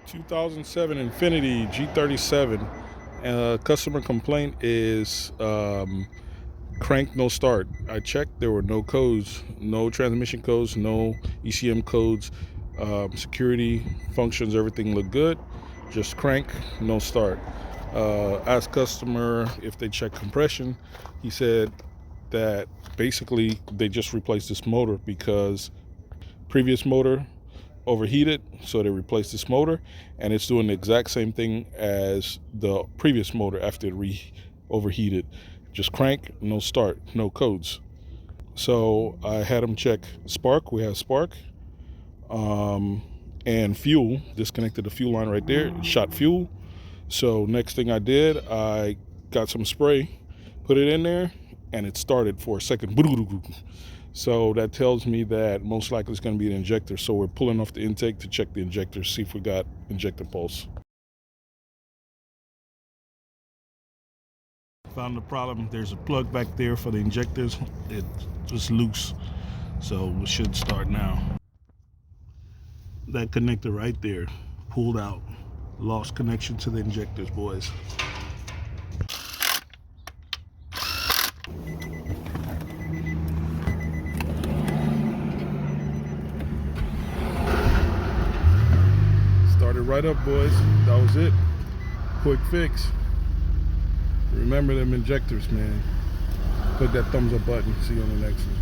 2007 Infiniti G37. Customer complaint is crank no start. I checked, there were no codes, no transmission codes, no ECM codes, security functions, everything looked good. Just crank, no start. Asked customer if they check compression. He said that basically they just replaced this motor because previous motor overheated, so they replaced this motor, and it's doing the exact same thing as the previous motor after it overheated. Just crank, no start, no codes. So I had them check spark. We have spark, and fuel. Disconnected the fuel line right there. It shot fuel. So next thing I did, I got some spray, put it in there, and it started for a second. So that tells me that most likely it's going to be the injector. So we're pulling off the intake to check the injector, see if we got injector pulse. Found the problem. There's a plug back there for the injectors. It was loose, so we should start now. That connector right there pulled out. Lost connection to the injectors, boys. Started right up, boys. That was it. Quick fix. Remember them injectors, man. Click that thumbs up button. See you on the next one.